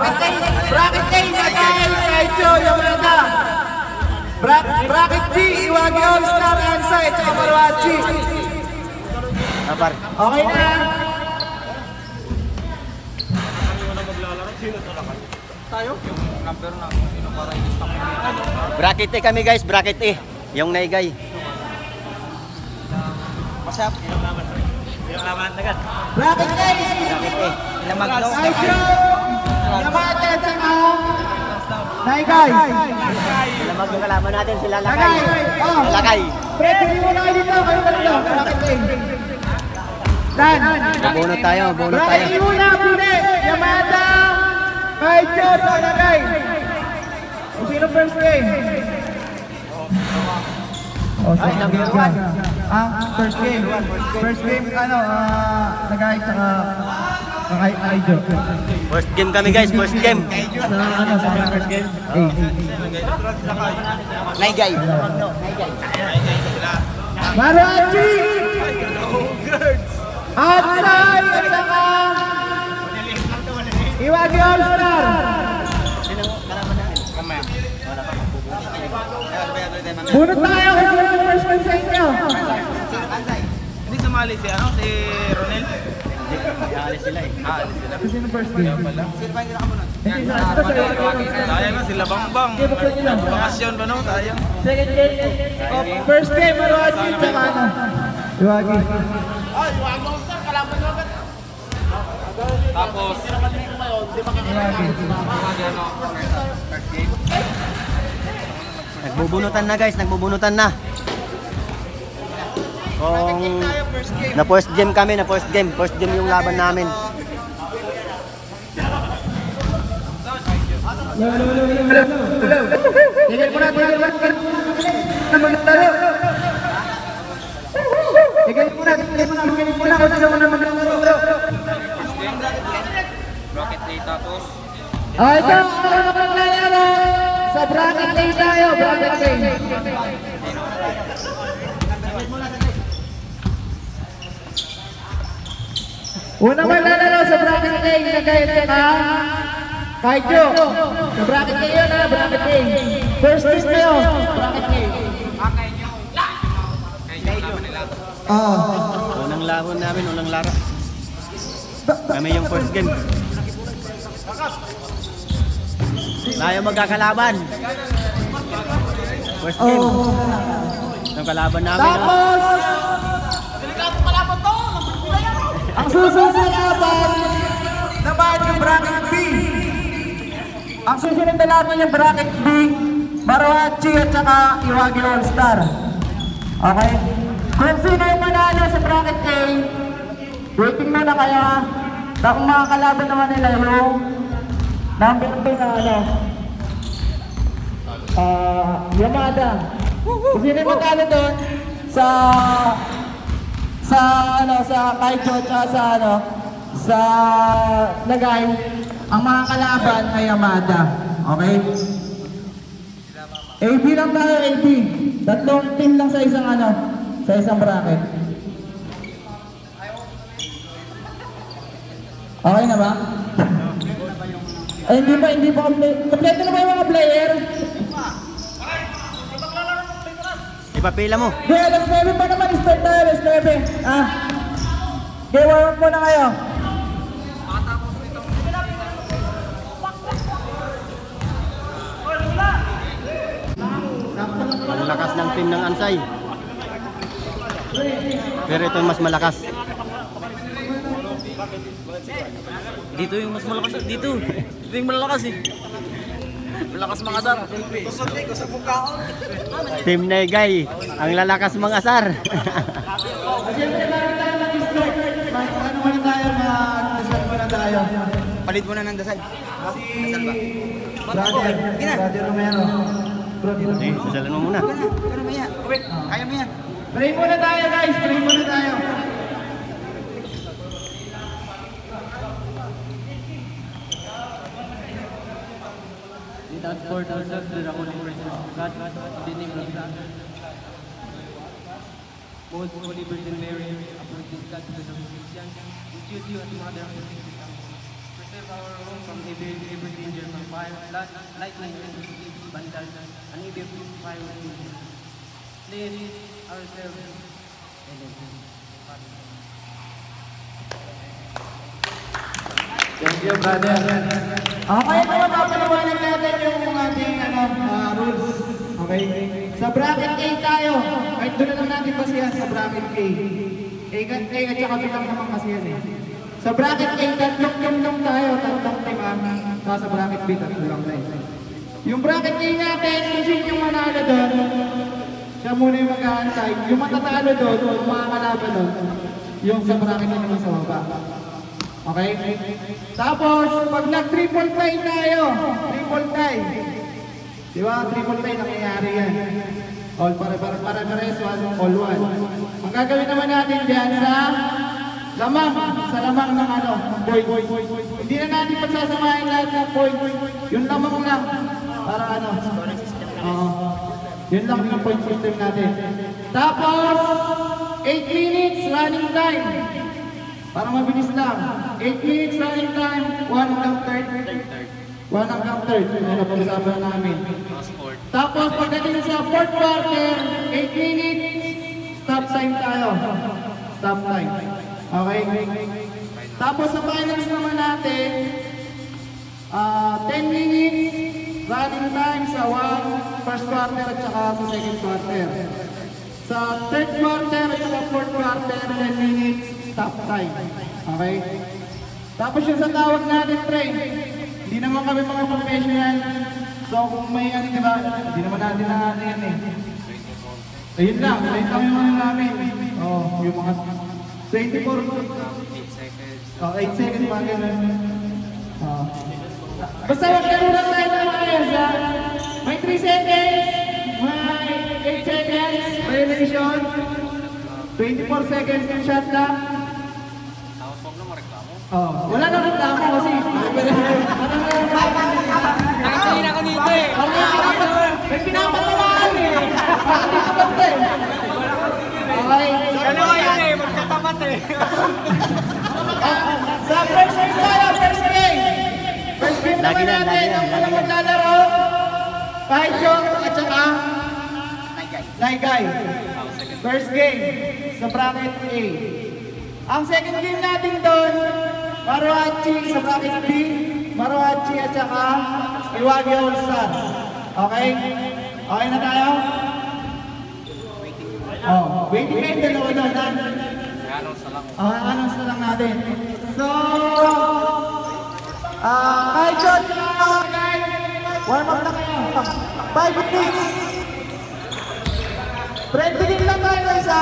Bracket A, Nagay, Kaicho, Yamada. Bracket B, Iwagi All-Star, Ansay, at Maruachi. Okay na. Bracket A kami guys, bracket A. Yung naigay. Masap. Yung laman agad. Bracket A. Bracket A. Lamag daw. Kaicho, Yamada, at saka Naigay. Lamag yung kalaban natin, sila Lakay. Nagay. Oh. Lakay. Pwede mo na dito, kayo ka dito. Bracket A. Dan. Mabunot tayo. Bracket A muna, Pune. Yamada. Kaicho, at Nagay. Sino first game? Ay, number 1. First game. First game, Nagay, tsaka Kaicho. First game kami guys, first game. Sa first game? Naigay. Maruachi! Outside! At saka Iwagi All-Star! Bunot tayo kung sino yung first game sa inyo. Hindi sumali si Ronel. Alis sila eh. Sino first game? Sayang na sila Bangbang. Pangasyon ba no? Sayang. Second game. First game, Maruachi, tsaka Iwagi. Tapos Nagbubunutan na guys, nagbubunutan na. Kung na first game kami, first game yung laban namin. Tigil mo na. Maglaro. Tigil mo na kung sino mo na maglaro. Rocket Day tapos Ito, ang maglalaro. Sa bracket day tayo, bracket day. Unang maglalaro sa bracket day, Nagay at Kaicho. Sa bracket day yun bracket day. First game kayo, bracket day. Unang laban namin, unang laro. Kami yung first game. Tayo magkakalaban. First game. Yung kalaban namin. Tapos, ang susunod na laban naman yung bracket B. Ang susunod na laban yung bracket B, Maruachi at saka Iwagi All-Star. Okay? Kung sino yung manalo sa bracket A, waiting mo na kayo ha. Kung makakalaban naman nila yung number 2 na Yamada. Kung sino yung magkano doon sa Kaicho at sa Nagay, ang mga kalaban ay Yamada. Okay? AB lang tayo, AB. Tatlong team lang sa isang bracket. Okay na ba? Ay, hindi pa kompleto na ba yung mga player? Ipapila mo. Okay, alas 9 pa naman, start tayo, alas 9. Okay, warm up muna kayo. Ang lakas ng team ng Ansay. Pero ito yung mas malakas. dito yung mas malakas dito. Dito yung malakas eh. Malakas mga asar. Kusog mukhaon. Team Naigay, ang lalakas mga asar. Ano muna tayo, dasal muna tayo. Palit mo na ng dasal. Dasal ba? Brother Romero. Sige, dasalan mo muna. Kaya mo yan. Kaya mo yan. Pray muna tayo guys, pray muna tayo. That for ourselves, the holy presence of God, in the name of God. Most Holy Virgin Mary, appointed God because of His Christians, we choose you as Mother of the Saints. Preserve our home from every lightning, bandal, and even fire. Please, ourselves. Thank you, brother. Okay, naman papaliwanag natin yung ating rules. Okay? Sa bracket A tayo. Kahit doon na lang natin basihan sa bracket A. A at saka B lang naman kasi yan eh. Sa bracket A, tatlong tayo. Tatlong team sa bracket B, tatlong tayo. Yung bracket A natin, kung sino yung manalo doon, siya muna yung mag-aantay. Yung matatalo doon, yung mga kalaban doon, yung sa bracket A naman sa baba. Okay? Tapos, pag nag-triple tie tayo, triple tie. Di ba? Triple tie, nangyayari yan. All para-pares, all one. Ang gagawin naman natin dyan sa lamang ng point. Hindi na natin pagsasamahin lahat ng point. Yung lamang lang. Para yun lang yung point system natin. Tapos, 8 minutes running time. Para mabilis lang. 8 minutes running time, 1 hanggang 3rd. 1 hanggang 3rd. Ano pag-usapan namin. Tapos pagdating sa 4th quarter, 8 minutes, stop time tayo. Stop time. Okay? Tapos sa finals naman natin, 10 minutes running time sa 1st quarter at saka sa 2nd quarter. Sa 3rd quarter at saka 4th quarter, 10 minutes, stop time. Okay? Tapos yung sa tawag natin, pre, hindi naman kami mga professional. So kung may diba, hindi naman natin na yan eh. Ayun lang yung namin. Yung mga 24. 8 seconds mga ganun. Basta wag ka lang tayo na maayos ha. May 3 seconds, may 8 seconds, violation. 24 seconds yung shot lang. Wala na reklamo kasi. Nakatingin ako dito eh. May pinapatamaan eh. Dito lang tayo. Okay. Dalawa yun eh, magkatapat eh. Sa first game tayo, first game. First game naman natin, ang walang maglalaro. Kahit at saka Naigay. First game sa bracket A. Ang second game natin doon, Maruhachi sa bracket B, Maruhachi at saka Iwagi All-Star. Okay? Okay na tayo? Waiting kayo dalawa doon. Announce na lang natin. So, kahit yun, warm up na kayo. 5 minutes. Friendly game lang tayo isa.